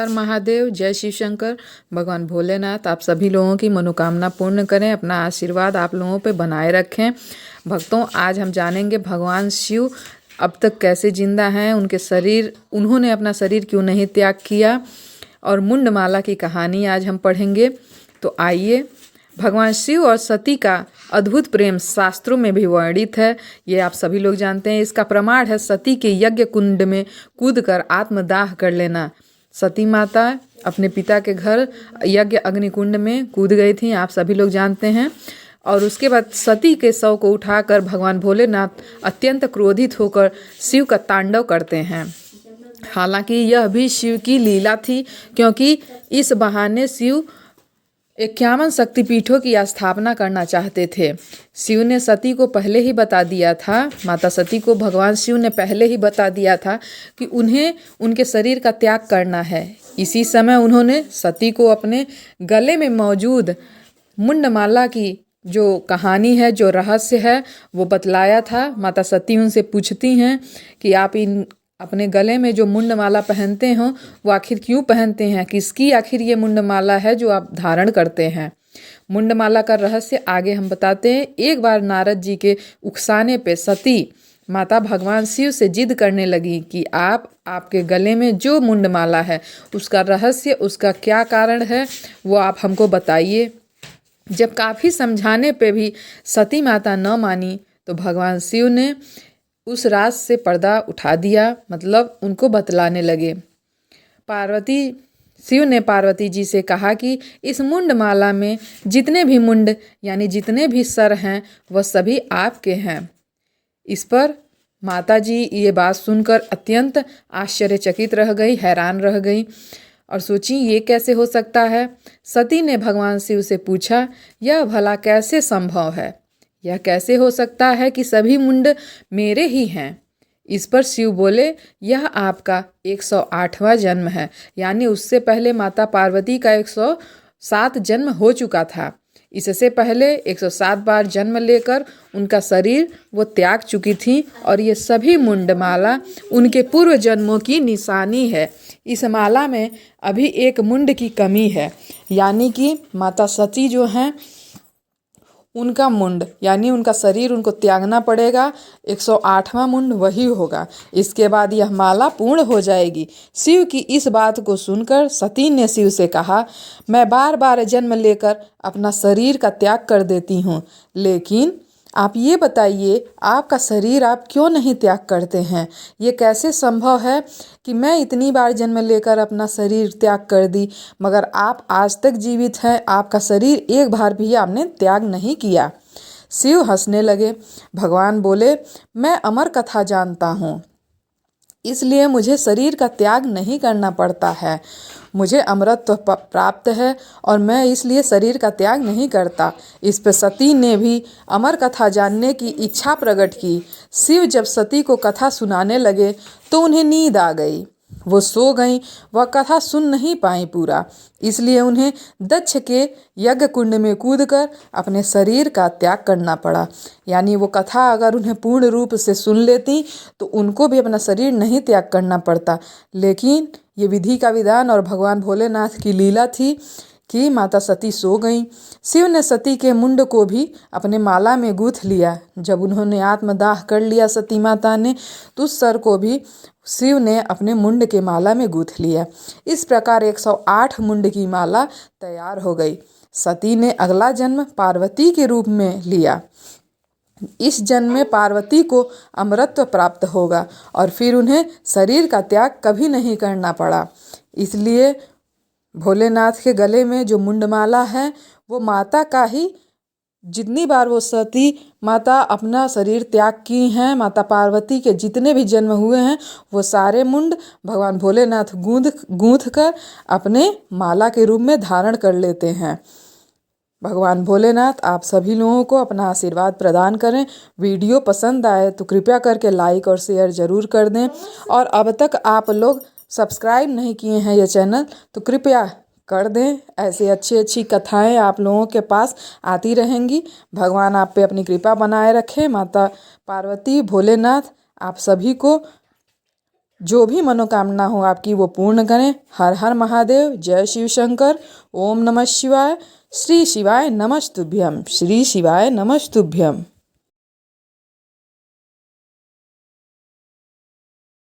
हर महादेव, जय शिव शंकर। भगवान भोलेनाथ आप सभी लोगों की मनोकामना पूर्ण करें, अपना आशीर्वाद आप लोगों पे बनाए रखें। भक्तों, आज हम जानेंगे भगवान शिव अब तक कैसे जिंदा हैं, उन्होंने अपना शरीर क्यों नहीं त्याग किया, और मुंडमाला की कहानी आज हम पढ़ेंगे। तो आइए, भगवान शिव और सती का अद्भुत प्रेम शास्त्रों में भी वर्णित है, ये आप सभी लोग जानते हैं। इसका प्रमाण है सती के यज्ञ कुंड में कूदकर आत्मदाह कर लेना। सती माता अपने पिता के घर यज्ञ अग्निकुंड में कूद गई थी, आप सभी लोग जानते हैं। और उसके बाद सती के शव को उठाकर भगवान भोलेनाथ अत्यंत क्रोधित होकर शिव का तांडव करते हैं। हालांकि यह भी शिव की लीला थी, क्योंकि इस बहाने शिव 51 शक्तिपीठों की स्थापना करना चाहते थे। शिव ने सती को पहले ही बता दिया था, माता सती को भगवान शिव ने पहले ही बता दिया था कि उन्हें उनके शरीर का त्याग करना है। इसी समय उन्होंने सती को अपने गले में मौजूद मुंडमाला की जो कहानी है, जो रहस्य है, वो बतलाया था। माता सती उनसे पूछती हैं कि आप अपने गले में जो मुंडमाला पहनते हो वो आखिर क्यों पहनते हैं, किसकी आखिर ये मुंडमाला है जो आप धारण करते हैं। मुंडमाला का रहस्य आगे हम बताते हैं। एक बार नारद जी के उकसाने पे सती माता भगवान शिव से जिद करने लगी कि आपके गले में जो मुंडमाला है उसका रहस्य, उसका क्या कारण है, वो आप हमको बताइए। जब काफ़ी समझाने पे भी सती माता न मानी तो भगवान शिव ने उस राज से पर्दा उठा दिया, मतलब उनको बतलाने लगे। शिव ने पार्वती जी से कहा कि इस मुंडमाला में जितने भी मुंड यानी जितने भी सर हैं वह सभी आपके हैं। इस पर माता जी ये बात सुनकर अत्यंत आश्चर्यचकित रह गई, हैरान रह गई और सोची ये कैसे हो सकता है। सती ने भगवान शिव से पूछा, यह भला कैसे संभव है, यह कैसे हो सकता है कि सभी मुंड मेरे ही हैं। इस पर शिव बोले, यह आपका 108वां जन्म है, यानी उससे पहले माता पार्वती का 107 जन्म हो चुका था। इससे पहले 107 बार जन्म लेकर उनका शरीर वो त्याग चुकी थी, और ये सभी मुंडमाला उनके पूर्व जन्मों की निशानी है। इस माला में अभी एक मुंड की कमी है, यानी कि माता सती जो हैं उनका मुंड यानी उनका शरीर उनको त्यागना पड़ेगा। 108वां मुंड वही होगा, इसके बाद यह माला पूर्ण हो जाएगी। शिव की इस बात को सुनकर सती ने शिव से कहा, मैं बार बार जन्म लेकर अपना शरीर का त्याग कर देती हूँ, लेकिन आप ये बताइए आपका शरीर आप क्यों नहीं त्याग करते हैं। ये कैसे संभव है कि मैं इतनी बार जन्म लेकर अपना शरीर त्याग कर दी, मगर आप आज तक जीवित हैं, आपका शरीर एक बार भी आपने त्याग नहीं किया। शिव हंसने लगे। भगवान बोले, मैं अमर कथा जानता हूँ, इसलिए मुझे शरीर का त्याग नहीं करना पड़ता है। मुझे अमरत्व प्राप्त है और मैं इसलिए शरीर का त्याग नहीं करता। इस पर सती ने भी अमर कथा जानने की इच्छा प्रकट की। शिव जब सती को कथा सुनाने लगे तो उन्हें नींद आ गई, वो सो गईं, वह कथा सुन नहीं पाई पूरा, इसलिए उन्हें दक्ष के यज्ञ कुंड में कूदकर अपने शरीर का त्याग करना पड़ा। यानी वो कथा अगर उन्हें पूर्ण रूप से सुन लेती तो उनको भी अपना शरीर नहीं त्याग करना पड़ता, लेकिन ये विधि का विधान और भगवान भोलेनाथ की लीला थी कि माता सती सो गईं। शिव ने सती के मुंड को भी अपने माला में गूंथ लिया। जब उन्होंने आत्मदाह कर लिया सती माता ने, तो उस सर को भी शिव ने अपने मुंड के माला में गूंथ लिया। इस प्रकार 108 मुंड की माला तैयार हो गई। सती ने अगला जन्म पार्वती के रूप में लिया। इस जन्म में पार्वती को अमरत्व प्राप्त होगा और फिर उन्हें शरीर का त्याग कभी नहीं करना पड़ा। इसलिए भोलेनाथ के गले में जो मुंडमाला है वो माता का ही, जितनी बार वो सती माता अपना शरीर त्याग की हैं, माता पार्वती के जितने भी जन्म हुए हैं वो सारे मुंड भगवान भोलेनाथ गूंथ कर अपने माला के रूप में धारण कर लेते हैं। भगवान भोलेनाथ आप सभी लोगों को अपना आशीर्वाद प्रदान करें। वीडियो पसंद आए तो कृपया करके लाइक और शेयर ज़रूर कर दें, और अब तक आप लोग सब्सक्राइब नहीं किए हैं ये चैनल तो कृपया कर दें। ऐसी अच्छी अच्छी कथाएं आप लोगों के पास आती रहेंगी। भगवान आप पे अपनी कृपा बनाए रखें। माता पार्वती, भोलेनाथ आप सभी को जो भी मनोकामना हो आपकी वो पूर्ण करें। हर हर महादेव। जय शिव शंकर। ओम नमः शिवाय। श्री शिवाय नमस्तुभ्यम। श्री शिवाय नमस्तुभ्यम।